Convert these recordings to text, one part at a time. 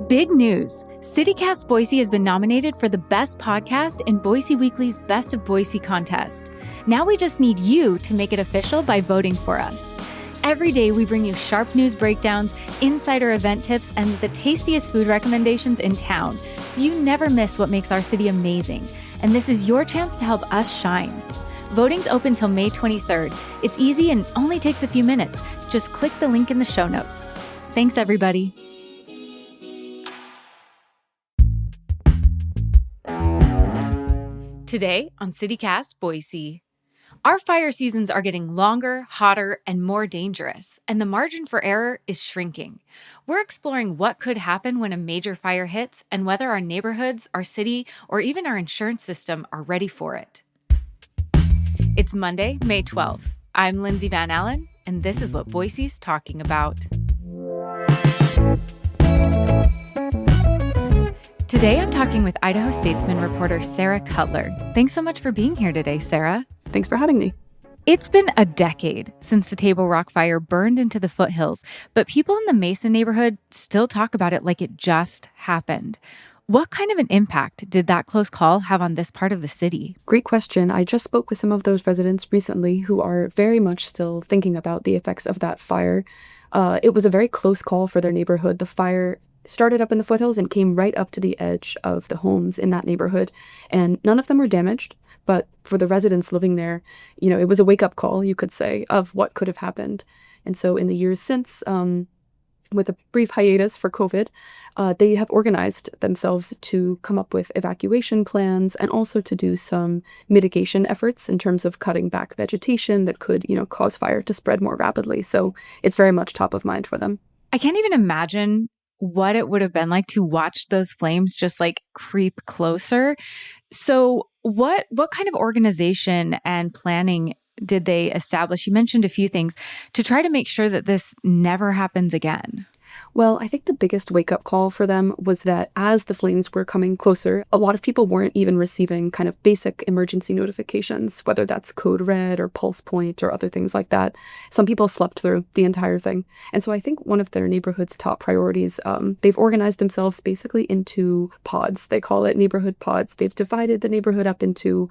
Big news! CityCast Boise has been nominated for the Best Podcast in Boise Weekly's Best of Boise contest. Now we just need you to make it official by voting for us. Every day we bring you sharp news breakdowns, insider event tips, and the tastiest food recommendations in town, so you never miss what makes our city amazing. And this is your chance to help us shine. Voting's open till May 23rd. It's easy and only takes a few minutes. Just click the link in the show notes. Thanks, everybody. Today on CityCast Boise. Our fire seasons are getting longer, hotter, and more dangerous, and the margin for error is shrinking. We're exploring what could happen when a major fire hits and whether our neighborhoods, our city, or even our insurance system are ready for it. It's Monday, May 12th. I'm Lindsay Van Allen, and this is what Boise's talking about. Today, I'm talking with Idaho Statesman reporter Sarah Cutler. Thanks so much for being here today, Sarah. Thanks for having me. It's been a decade since the Table Rock fire burned into the foothills, but people in the Mesa neighborhood still talk about it like it just happened. What kind of an impact did that close call have on this part of the city? Great question. I just spoke with some of those residents recently who are very much still thinking about the effects of that fire. It was a very close call for their neighborhood. The fire started up in the foothills and came right up to the edge of the homes in that neighborhood, and none of them were damaged. But for the residents living there, it was a wake-up call, you could say, of what could have happened. And so in the years since, with a brief hiatus for COVID, they have organized themselves to come up with evacuation plans and also to do some mitigation efforts in terms of cutting back vegetation that could, cause fire to spread more rapidly. So it's very much top of mind for them. I can't even imagine what it would have been like to watch those flames just creep closer. So what kind of organization and planning did they establish? You mentioned a few things to try to make sure that this never happens again. Well, I think the biggest wake-up call for them was that as the flames were coming closer, a lot of people weren't even receiving kind of basic emergency notifications, whether that's code red or pulse point or other things like that. Some people slept through the entire thing. And so I think one of their neighborhood's top priorities, they've organized themselves basically into pods. They call it neighborhood pods. They've divided the neighborhood up into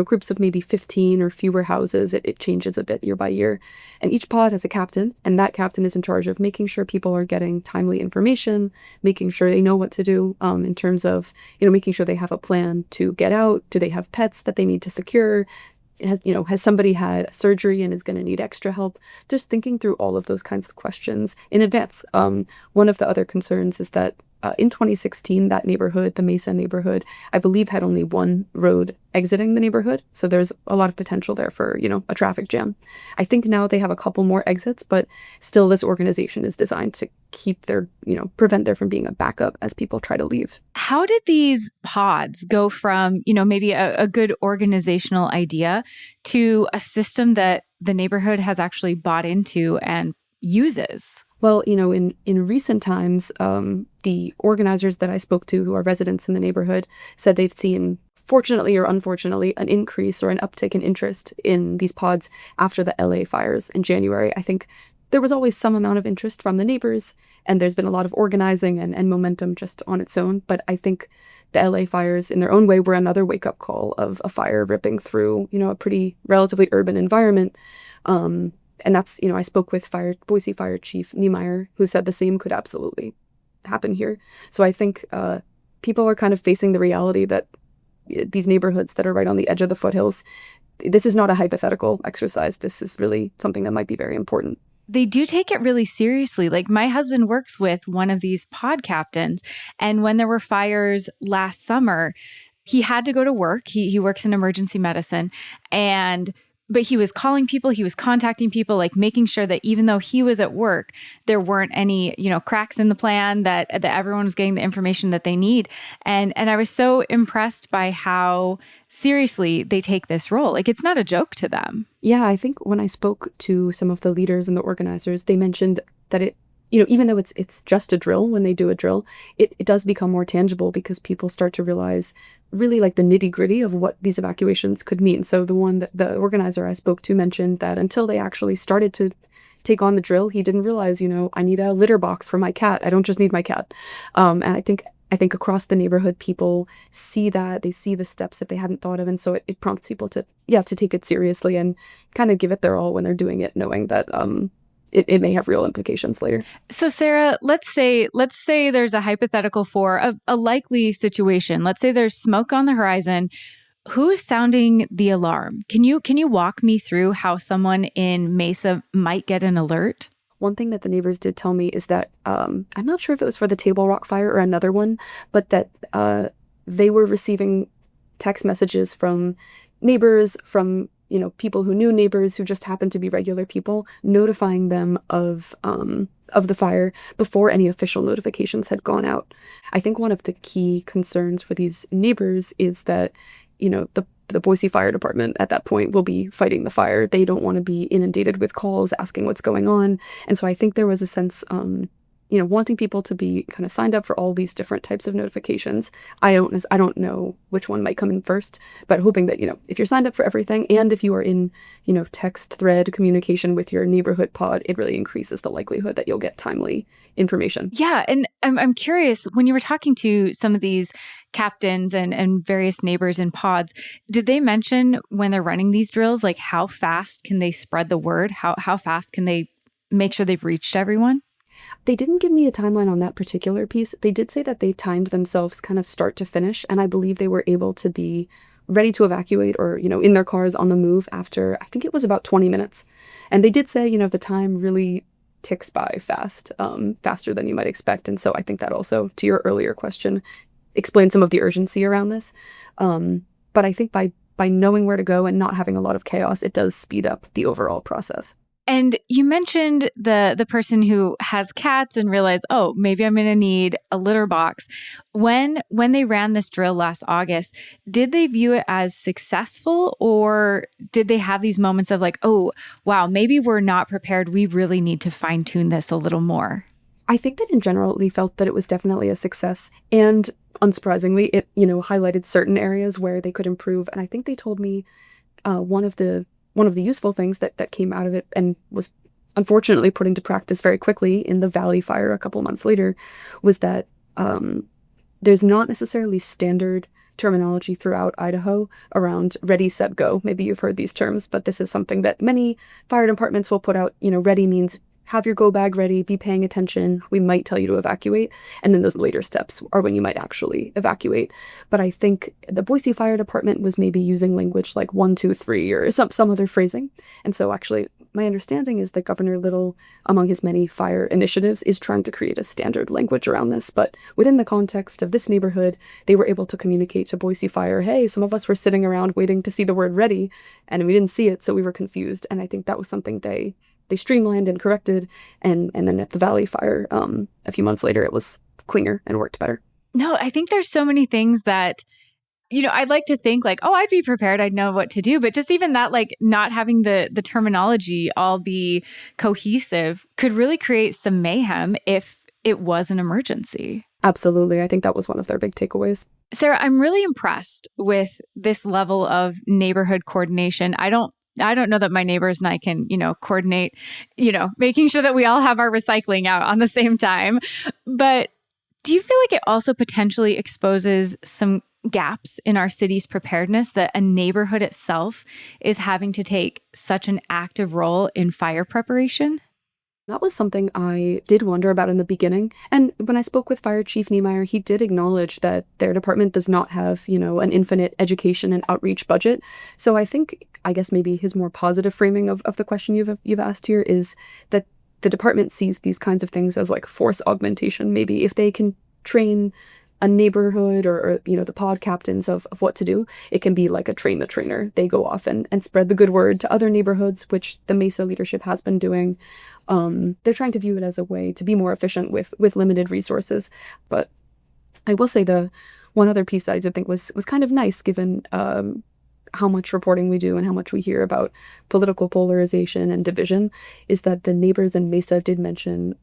groups of maybe 15 or fewer houses. It changes a bit year by year. And each pod has a captain, and that captain is in charge of making sure people are getting timely information, making sure they know what to do in terms of, making sure they have a plan to get out. Do they have pets that they need to secure? Has somebody had surgery and is going to need extra help? Just thinking through all of those kinds of questions in advance. One of the other concerns is that in 2016, that neighborhood, the Mesa neighborhood, I believe had only one road exiting the neighborhood. So there's a lot of potential there for, a traffic jam. I think now they have a couple more exits, but still this organization is designed to keep prevent there from being a backup as people try to leave. How did these pods go from, maybe a good organizational idea to a system that the neighborhood has actually bought into and uses? Well, in recent times, the organizers that I spoke to who are residents in the neighborhood said they've seen, fortunately or unfortunately, an increase or an uptick in interest in these pods after the LA fires in January. I think there was always some amount of interest from the neighbors, and there's been a lot of organizing and momentum just on its own. But I think the LA fires in their own way were another wake-up call of a fire ripping through, a pretty relatively urban environment. And that's, I spoke with Boise Fire Chief Niemeyer, who said the same could absolutely happen here. So I think people are kind of facing the reality that these neighborhoods that are right on the edge of the foothills, this is not a hypothetical exercise. This is really something that might be very important. They do take it really seriously. My husband works with one of these pod captains, and when there were fires last summer, he had to go to work. He works in emergency medicine, but he was calling people, he was contacting people, making sure that even though he was at work, there weren't any, cracks in the plan, that everyone was getting the information that they need. And I was so impressed by how seriously they take this role. It's not a joke to them. Yeah, I think when I spoke to some of the leaders and the organizers, they mentioned that it, even though it's just a drill, when they do a drill, it does become more tangible because people start to realize really the nitty gritty of what these evacuations could mean. So the organizer I spoke to mentioned that until they actually started to take on the drill, he didn't realize, I need a litter box for my cat. I don't just need my cat. And I think across the neighborhood, people see that, they see the steps that they hadn't thought of. And so it prompts people to take it seriously and kind of give it their all when they're doing it, knowing that it may have real implications later. So Sarah, let's say there's a hypothetical for a likely situation. Let's say there's smoke on the horizon. Who's sounding the alarm? Can you walk me through how someone in Mesa might get an alert? One thing that the neighbors did tell me is that, I'm not sure if it was for the Table Rock fire or another one, but that they were receiving text messages from neighbors, from people who knew neighbors who just happened to be regular people, notifying them of the fire before any official notifications had gone out. I think one of the key concerns for these neighbors is that, the Boise Fire Department at that point will be fighting the fire. They don't want to be inundated with calls asking what's going on. And so I think there was a sense, wanting people to be kind of signed up for all these different types of notifications. I don't know which one might come in first, but hoping that, if you're signed up for everything and if you are in, text thread communication with your neighborhood pod, it really increases the likelihood that you'll get timely information. Yeah. And I'm curious, when you were talking to some of these captains and various neighbors in pods, did they mention when they're running these drills, like how fast can they spread the word? How fast can they make sure they've reached everyone? They didn't give me a timeline on that particular piece. They did say that they timed themselves kind of start to finish, and I believe they were able to be ready to evacuate or, in their cars on the move after, I think it was about 20 minutes. And they did say, the time really ticks by fast, faster than you might expect. And so I think that also, to your earlier question, explains some of the urgency around this. But I think by knowing where to go and not having a lot of chaos, it does speed up the overall process. And you mentioned the person who has cats and realized, oh, maybe I'm going to need a litter box. When they ran this drill last August, did they view it as successful, or did they have these moments of like, oh, wow, maybe we're not prepared. We really need to fine tune this a little more? I think that in general, they felt that it was definitely a success. And unsurprisingly, it, highlighted certain areas where they could improve. And I think they told me one of the useful things that came out of it and was unfortunately put into practice very quickly in the Valley fire a couple months later was that there's not necessarily standard terminology throughout Idaho around ready, set, go. Maybe you've heard these terms, but this is something that many fire departments will put out. Ready means have your go bag ready, be paying attention. We might tell you to evacuate. And then those later steps are when you might actually evacuate. But I think the Boise Fire Department was maybe using language like 1, 2, 3 or some other phrasing. And so actually, my understanding is that Governor Little, among his many fire initiatives, is trying to create a standard language around this. But within the context of this neighborhood, they were able to communicate to Boise Fire, hey, some of us were sitting around waiting to see the word ready, and we didn't see it, so we were confused. And I think that was something they streamlined and corrected, and then at the Valley Fire, a few months later, it was cleaner and worked better. No, I think there's so many things that, I'd like to think like, oh, I'd be prepared, I'd know what to do. But just even that, like not having the terminology all be cohesive could really create some mayhem if it was an emergency. Absolutely. I think that was one of their big takeaways. Sarah, I'm really impressed with this level of neighborhood coordination. I don't know that my neighbors and I can, coordinate, making sure that we all have our recycling out on the same time. But do you feel like it also potentially exposes some gaps in our city's preparedness, that a neighborhood itself is having to take such an active role in fire preparation? That was something I did wonder about in the beginning. And when I spoke with Fire Chief Niemeyer, he did acknowledge that their department does not have, an infinite education and outreach budget. So I guess maybe his more positive framing of the question you've asked here is that the department sees these kinds of things as like force augmentation. Maybe if they can train a neighborhood or the pod captains of what to do, it can be like a train the trainer. They go off and spread the good word to other neighborhoods, which the Mesa leadership has been doing. They're trying to view it as a way to be more efficient with limited resources. But I will say the one other piece that I did think was kind of nice, given how much reporting we do and how much we hear about political polarization and division, is that the neighbors in Mesa did mention,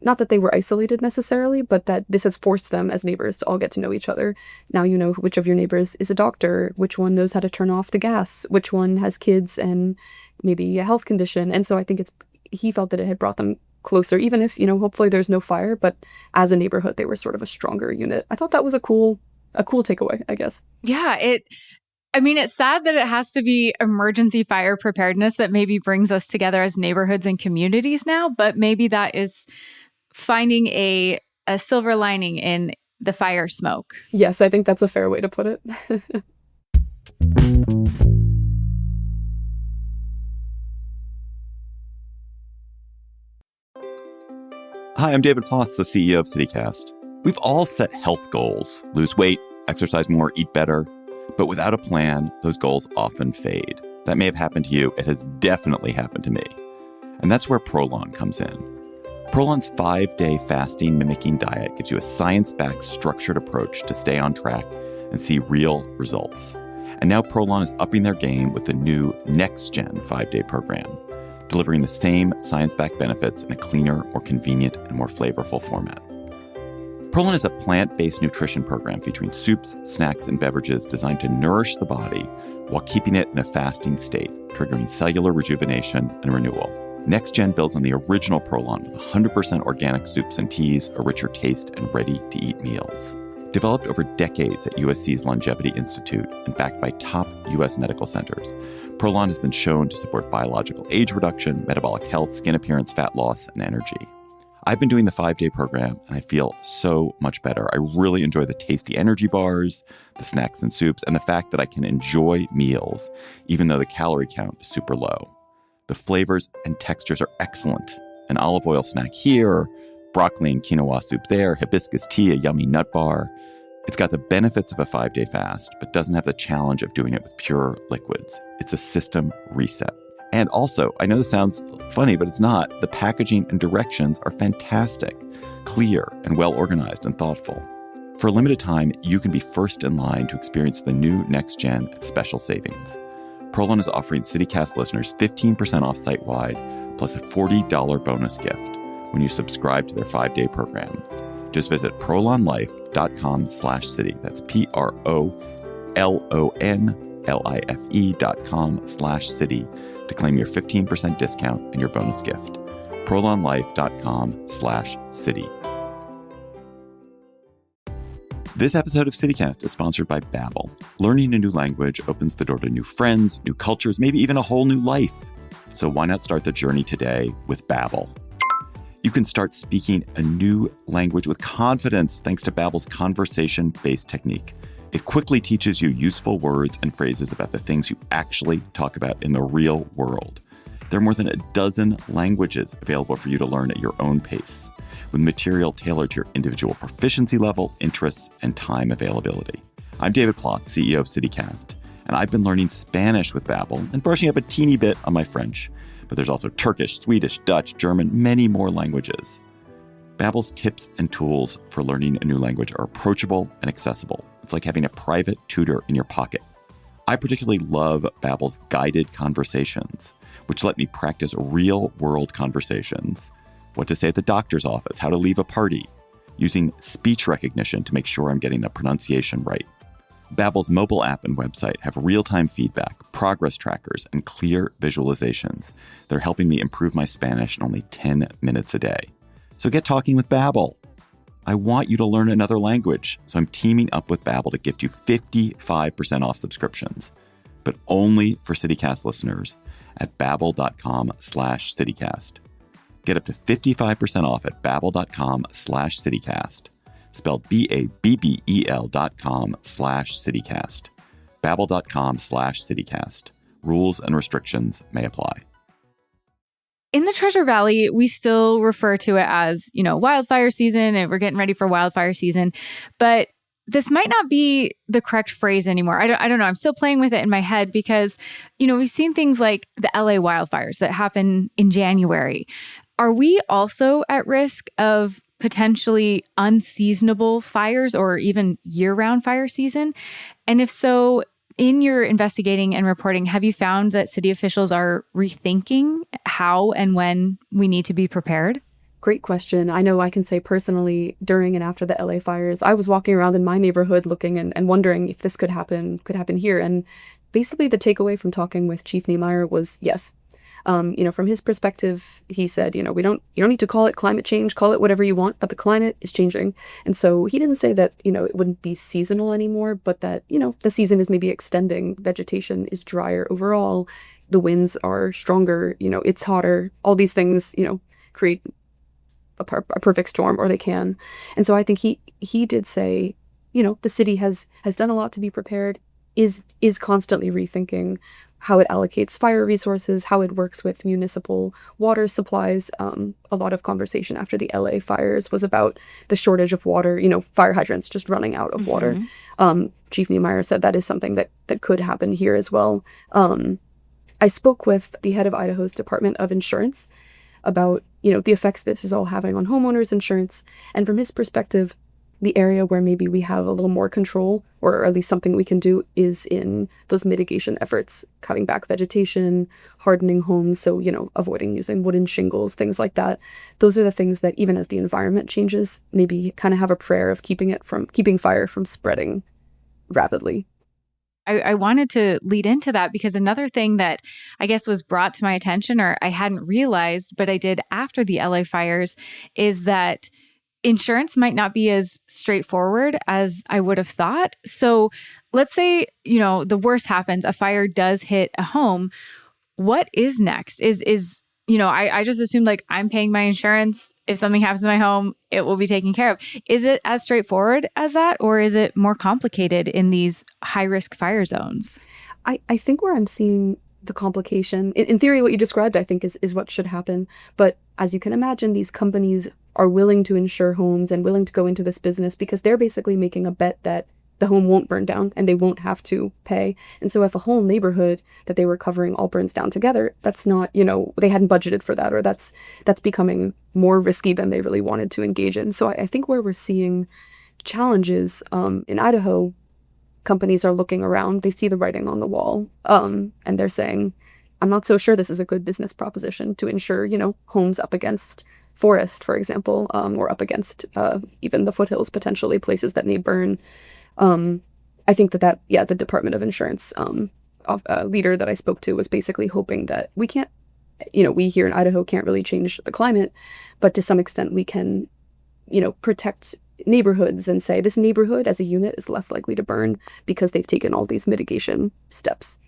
not that they were isolated necessarily, but that this has forced them as neighbors to all get to know each other. Now you know which of your neighbors is a doctor, which one knows how to turn off the gas, which one has kids and maybe a health condition. And so I think it's, he felt that it had brought them closer, even if, hopefully there's no fire, but as a neighborhood, they were sort of a stronger unit. I thought that was a cool takeaway, I guess. Yeah, it's sad that it has to be emergency fire preparedness that maybe brings us together as neighborhoods and communities now, but maybe that is finding a silver lining in the fire smoke. Yes, I think that's a fair way to put it. Hi, I'm David Plotz, the CEO of CityCast. We've all set health goals: lose weight, exercise more, eat better. But without a plan, those goals often fade. That may have happened to you. It has definitely happened to me. And that's where Prolon comes in. Prolon's 5-day fasting mimicking diet gives you a science-backed, structured approach to stay on track and see real results. And now Prolon is upping their game with the new next-gen 5-day program, delivering the same science-backed benefits in a cleaner, more convenient, and more flavorful format. Prolon is a plant-based nutrition program featuring soups, snacks, and beverages designed to nourish the body while keeping it in a fasting state, triggering cellular rejuvenation and renewal. Next Gen builds on the original Prolon with 100% organic soups and teas, a richer taste, and ready-to-eat meals. Developed over decades at USC's Longevity Institute and backed by top U.S. medical centers, Prolon has been shown to support biological age reduction, metabolic health, skin appearance, fat loss, and energy. I've been doing the 5-day program, and I feel so much better. I really enjoy the tasty energy bars, the snacks and soups, and the fact that I can enjoy meals, even though the calorie count is super low. The flavors and textures are excellent. An olive oil snack here, broccoli and quinoa soup there, hibiscus tea, a yummy nut bar. It's got the benefits of a 5-day fast, but doesn't have the challenge of doing it with pure liquids. It's a system reset. And also, I know this sounds funny, but it's not. The packaging and directions are fantastic, clear, and well organized and thoughtful. For a limited time, you can be first in line to experience the new Next Gen at special savings. Prolon is offering CityCast listeners 15% off site-wide, plus a $40 bonus gift when you subscribe to their 5-day program. Just visit prolonlife.com/city. That's PROLONLIFE.com/city to claim your 15% discount and your bonus gift. prolonlife.com/city. This episode of CityCast is sponsored by Babbel. Learning a new language opens the door to new friends, new cultures, maybe even a whole new life. So why not start the journey today with Babbel? You can start speaking a new language with confidence thanks to Babbel's conversation-based technique. It quickly teaches you useful words and phrases about the things you actually talk about in the real world. There are more than a dozen languages available for you to learn at your own pace, with material tailored to your individual proficiency level, interests, and time availability. I'm David Plotz, CEO of CityCast, and I've been learning Spanish with Babbel and brushing up a teeny bit on my French. But there's also Turkish, Swedish, Dutch, German, many more languages. Babbel's tips and tools for learning a new language are approachable and accessible. It's like having a private tutor in your pocket. I particularly love Babbel's guided conversations, which let me practice real-world conversations. What to say at the doctor's office, how to leave a party, using speech recognition to make sure I'm getting the pronunciation right. Babbel's mobile app and website have real-time feedback, progress trackers, and clear visualizations. They're helping me improve my Spanish in only 10 minutes a day. So get talking with Babbel. I want you to learn another language, so I'm teaming up with Babbel to gift you 55% off subscriptions, but only for CityCast listeners at babbel.com/citycast. Get up to 55% off at babbel.com/citycast. Spelled BABBEL.com/citycast. Babbel.com/citycast. Rules and restrictions may apply. In the Treasure Valley, we still refer to it as, wildfire season, and we're getting ready for wildfire season. But this might not be the correct phrase anymore. I don't know. I'm still playing with it in my head because, we've seen things like the LA wildfires that happen in January. Are we also at risk of potentially unseasonable fires or even year-round fire season? And if so, in your investigating and reporting, have you found that city officials are rethinking how and when we need to be prepared? Great question. I know I can say personally, during and after the LA fires, I was walking around in my neighborhood looking and wondering if this could happen here. And basically the takeaway from talking with Chief Niemeyer was yes. From his perspective, he said, you don't need to call it climate change, call it whatever you want, but the climate is changing. And so he didn't say that, it wouldn't be seasonal anymore, but that, the season is maybe extending, vegetation is drier overall, the winds are stronger, it's hotter, all these things, create a perfect storm, or they can. And so I think he did say, the city has done a lot to be prepared, is constantly rethinking how it allocates fire resources, how it works with municipal water supplies. A lot of conversation after the LA fires was about the shortage of water, fire hydrants just running out of water. Chief Niemeyer said that is something that could happen here as well. I spoke with the head of Idaho's Department of Insurance about, the effects this is all having on homeowners insurance. And from his perspective, the area where maybe we have a little more control, or at least something we can do, is in those mitigation efforts, cutting back vegetation, hardening homes, so, avoiding using wooden shingles, things like that. Those are the things that, even as the environment changes, maybe kind of have a prayer of keeping fire from spreading rapidly. I wanted to lead into that because another thing that I guess was brought to my attention, or I hadn't realized, but I did after the LA fires, is that insurance might not be as straightforward as I would have thought. So let's say, the worst happens, a fire does hit a home. What is next? I just assumed like I'm paying my insurance. If something happens to my home, it will be taken care of. Is it as straightforward as that, or is it more complicated in these high-risk fire zones? I think where I'm seeing the complication, in theory, what you described, I think is what should happen. But as you can imagine, these companies are willing to insure homes and willing to go into this business because they're basically making a bet that the home won't burn down and they won't have to pay. And so if a whole neighborhood that they were covering all burns down together, that's not, they hadn't budgeted for that, or that's becoming more risky than they really wanted to engage in. So I think where we're seeing challenges in Idaho, companies are looking around, they see the writing on the wall, and they're saying, I'm not so sure this is a good business proposition to insure, homes up against forest, for example, or up against even the foothills, potentially places that may burn. I think that the Department of Insurance leader that I spoke to was basically hoping that we can't, we here in Idaho can't really change the climate, but to some extent we can, protect neighborhoods and say this neighborhood as a unit is less likely to burn because they've taken all these mitigation steps.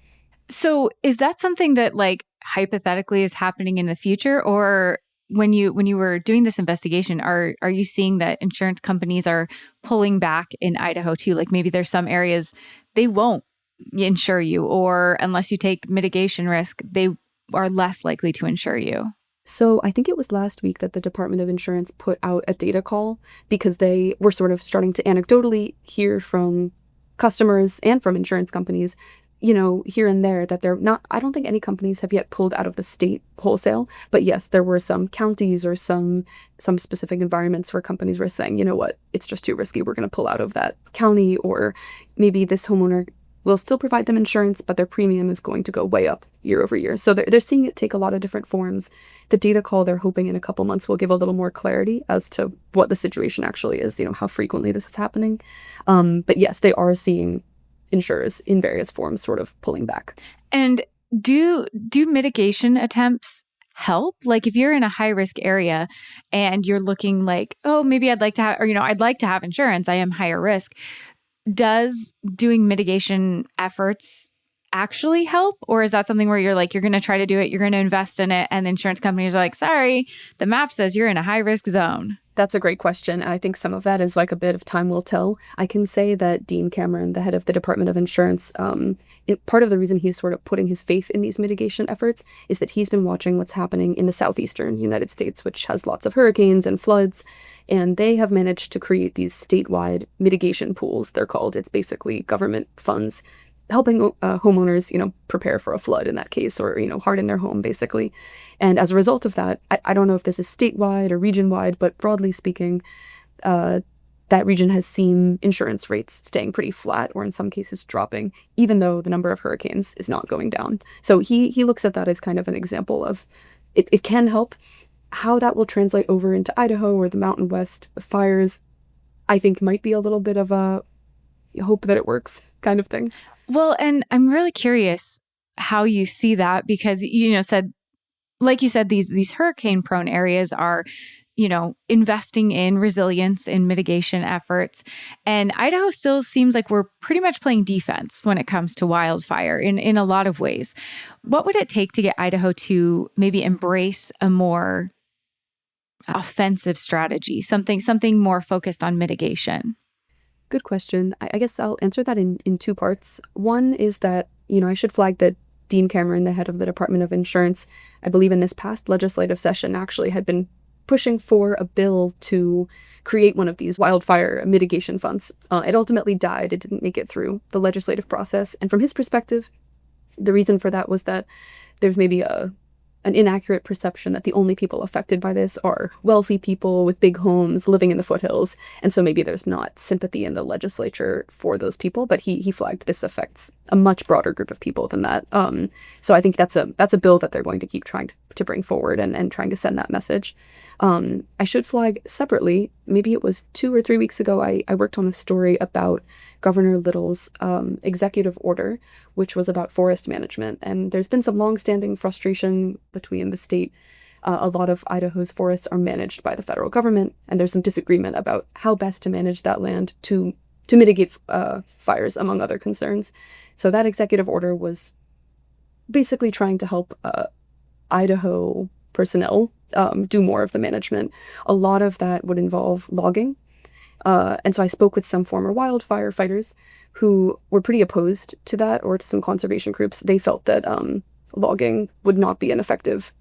So is that something that like hypothetically is happening in the future, or when you were doing this investigation, are you seeing that insurance companies are pulling back in Idaho too? Like maybe there's some areas they won't insure you, or unless you take mitigation risk, they are less likely to insure you. So I think it was last week that the Department of Insurance put out a data call because they were sort of starting to anecdotally hear from customers and from insurance companies, here and there, that they're not, I don't think any companies have yet pulled out of the state wholesale, but yes, there were some counties or some specific environments where companies were saying, you know what, it's just too risky, we're going to pull out of that county, or maybe this homeowner will still provide them insurance, but their premium is going to go way up year over year. So they're seeing it take a lot of different forms. The data call, they're hoping in a couple months will give a little more clarity as to what the situation actually is, how frequently this is happening. But yes, they are seeing insurers in various forms sort of pulling back. And do mitigation attempts help? Like if you're in a high risk area and you're looking like, oh, maybe I'd like to have, or, I'd like to have insurance, I am higher risk. Does doing mitigation efforts actually help? Or is that something where you're like, you're going to try to do it, you're going to invest in it, and the insurance companies are like, sorry, the map says you're in a high risk zone? That's a great question. I think some of that is like a bit of time will tell. I can say that Dean Cameron, the head of the Department of Insurance, part of the reason he's sort of putting his faith in these mitigation efforts is that he's been watching what's happening in the southeastern United States, which has lots of hurricanes and floods, and they have managed to create these statewide mitigation pools, they're called. It's basically government funds helping homeowners, prepare for a flood in that case, or, harden their home, basically. And as a result of that, I don't know if this is statewide or region-wide, but broadly speaking, that region has seen insurance rates staying pretty flat, or in some cases dropping, even though the number of hurricanes is not going down. So he looks at that as kind of an example of it can help. How that will translate over into Idaho or the Mountain West fires, I think might be a little bit of a hope that it works kind of thing. Well, and I'm really curious how you see that because, said like you said, these hurricane prone areas are, investing in resilience and mitigation efforts. And Idaho still seems like we're pretty much playing defense when it comes to wildfire in a lot of ways. What would it take to get Idaho to maybe embrace a more offensive strategy, something more focused on mitigation? Good question. I guess I'll answer that in two parts. One is that, I should flag that Dean Cameron, the head of the Department of Insurance, I believe in this past legislative session actually had been pushing for a bill to create one of these wildfire mitigation funds. It ultimately died. It didn't make it through the legislative process. And from his perspective, the reason for that was that there's maybe an inaccurate perception that the only people affected by this are wealthy people with big homes living in the foothills. And so maybe there's not sympathy in the legislature for those people, but he flagged this affects a much broader group of people than that. So I think that's a bill that they're going to keep trying to bring forward and trying to send that message. I should flag separately, maybe it was 2 or 3 weeks ago, I worked on a story about Governor Little's executive order, which was about forest management. And there's been some longstanding frustration between the state. A lot of Idaho's forests are managed by the federal government, and there's some disagreement about how best to manage that land to mitigate fires, among other concerns. So that executive order was basically trying to help Idaho personnel do more of the management. A lot of that would involve logging. And so I spoke with some former wildfire fighters who were pretty opposed to that, or to some conservation groups. They felt that logging would not be an effective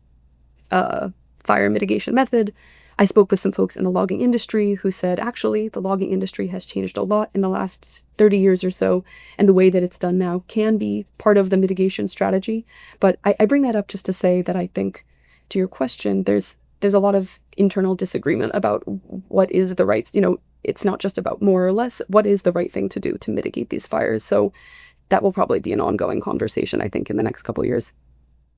fire mitigation method. I spoke with some folks in the logging industry who said, actually, the logging industry has changed a lot in the last 30 years or so, and the way that it's done now can be part of the mitigation strategy. But I bring that up just to say that I think, to your question, there's a lot of internal disagreement about what is the right, it's not just about more or less, what is the right thing to do to mitigate these fires. So that will probably be an ongoing conversation, I think, in the next couple of years.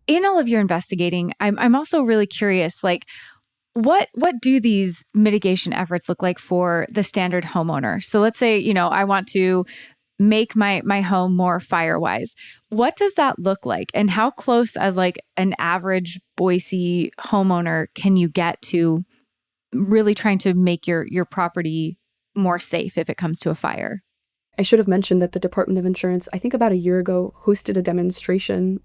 In all of your investigating, I'm also really curious, like, what do these mitigation efforts look like for the standard homeowner? So let's say, I want to make my home more fire-wise. What does that look like? And how close as like an average Boise homeowner can you get to really trying to make your property more safe if it comes to a fire? I should have mentioned that the Department of Insurance, I think about a year ago, hosted a demonstration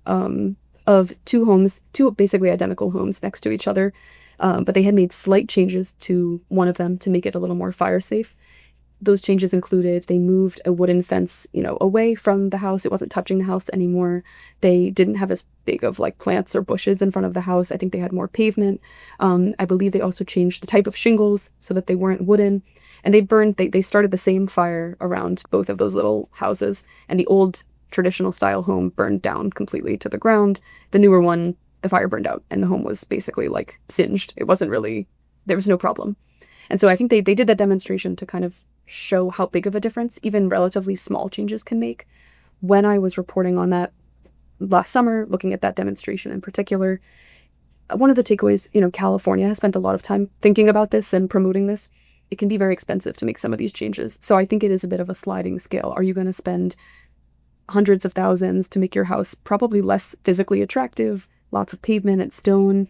of two homes, two basically identical homes next to each other. But they had made slight changes to one of them to make it a little more fire safe. Those changes included they moved a wooden fence, away from the house. It wasn't touching the house anymore. They didn't have as big of like plants or bushes in front of the house. I think they had more pavement. I believe they also changed the type of shingles so that they weren't wooden. And they started the same fire around both of those little houses. And the old traditional style home burned down completely to the ground. The newer one, the fire burned out and the home was basically like singed. It wasn't really, there was no problem. And so I think they did that demonstration to kind of show how big of a difference even relatively small changes can make. When I was reporting on that last summer, looking at that demonstration in particular, one of the takeaways, California has spent a lot of time thinking about this and promoting this. It can be very expensive to make some of these changes. So I think it is a bit of a sliding scale. Are you going to spend hundreds of thousands to make your house probably less physically attractive, lots of pavement and stone?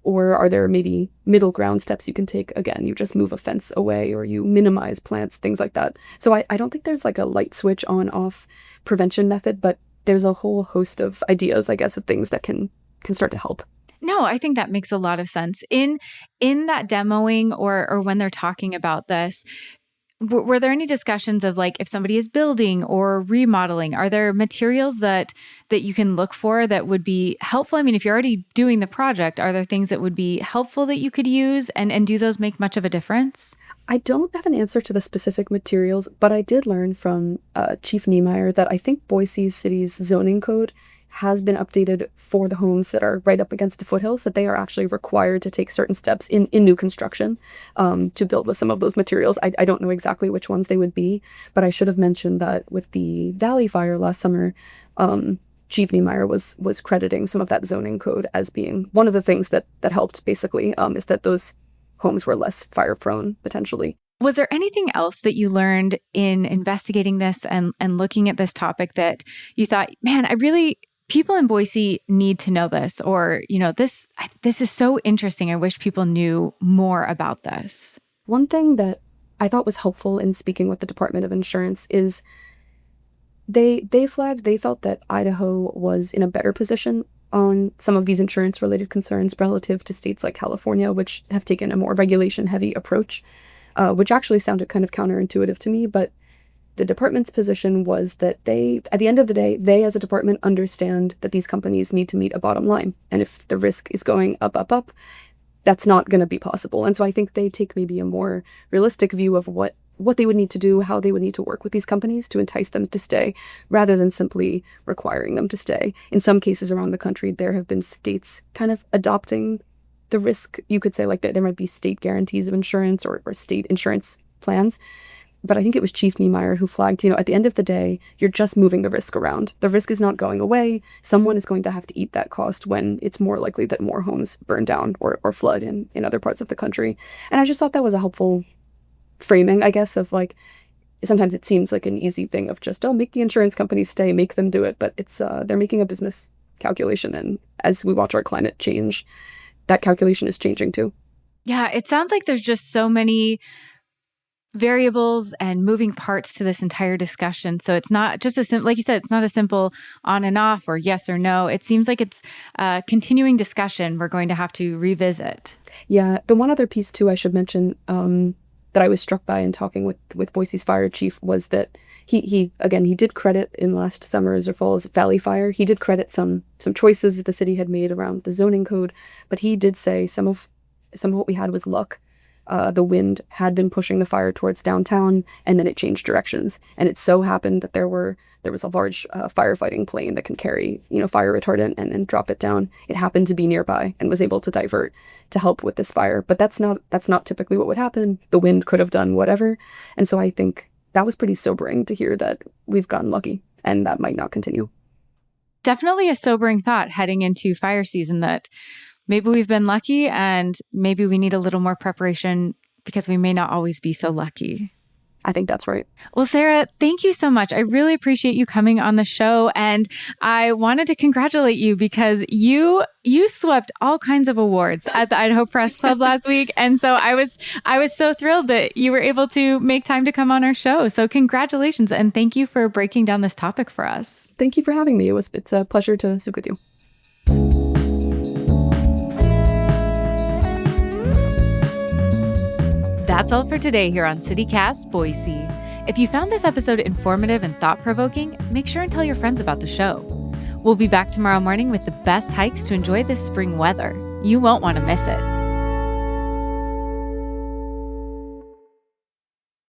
Or are there maybe middle ground steps you can take? Again, you just move a fence away or you minimize plants, things like that. So I don't think there's like a light switch on off prevention method, but there's a whole host of ideas, I guess, of things that can start to help. No, I think that makes a lot of sense. In that demoing or when they're talking about this, were there any discussions of like if somebody is building or remodeling, are there materials that you can look for that would be helpful? I mean, if you're already doing the project, are there things that would be helpful that you could use? And do those make much of a difference? I don't have an answer to the specific materials, but I did learn from Chief Niemeyer that I think Boise City's zoning code has been updated for the homes that are right up against the foothills, that they are actually required to take certain steps in new construction to build with some of those materials. I don't know exactly which ones they would be, but I should have mentioned that with the Valley Fire last summer, Chief Niemeyer was crediting some of that zoning code as being one of the things that helped, basically, is that those homes were less fire prone, potentially. Was there anything else that you learned in investigating this and looking at this topic that you thought, man, I really people in Boise need to know this, or, this is so interesting. I wish people knew more about this. One thing that I thought was helpful in speaking with the Department of Insurance is they felt that Idaho was in a better position on some of these insurance-related concerns relative to states like California, which have taken a more regulation-heavy approach, which actually sounded kind of counterintuitive to me. But the department's position was that at the end of the day, they as a department understand that these companies need to meet a bottom line. And if the risk is going up, that's not going to be possible. And so I think they take maybe a more realistic view of what they would need to do, how they would need to work with these companies to entice them to stay, rather than simply requiring them to stay. In some cases around the country, there have been states kind of adopting the risk. You could say like there might be state guarantees of insurance or state insurance plans. But I think it was Chief Niemeyer who flagged, at the end of the day, you're just moving the risk around. The risk is not going away. Someone is going to have to eat that cost when it's more likely that more homes burn down or flood in other parts of the country. And I just thought that was a helpful framing, I guess, of like, sometimes it seems like an easy thing of just, make the insurance companies stay, make them do it. But it's they're making a business calculation. And as we watch our climate change, that calculation is changing too. Yeah, it sounds like there's just so many variables and moving parts to this entire discussion. So it's not just like you said, it's not a simple on and off or yes or no. It seems like it's a continuing discussion we're going to have to revisit. Yeah. The one other piece too I should mention that I was struck by in talking with Boise's fire chief was that he did credit in last summer's or fall's Valley Fire. He did credit some choices that the city had made around the zoning code, but he did say some of what we had was luck. The wind had been pushing the fire towards downtown, and then it changed directions. And it so happened that there was a large firefighting plane that can carry, fire retardant and drop it down. It happened to be nearby and was able to divert to help with this fire. But that's not typically what would happen. The wind could have done whatever. And so I think that was pretty sobering to hear that we've gotten lucky and that might not continue. Definitely a sobering thought heading into fire season, that maybe we've been lucky and maybe we need a little more preparation because we may not always be so lucky. I think that's right. Well, Sarah, thank you so much. I really appreciate you coming on the show. And I wanted to congratulate you because you swept all kinds of awards at the Idaho Press Club last week. And so I was so thrilled that you were able to make time to come on our show. So congratulations. And thank you for breaking down this topic for us. Thank you for having me. It's a pleasure to speak with you. That's all for today here on CityCast Boise. If you found this episode informative and thought-provoking, make sure and tell your friends about the show. We'll be back tomorrow morning with the best hikes to enjoy this spring weather. You won't want to miss it.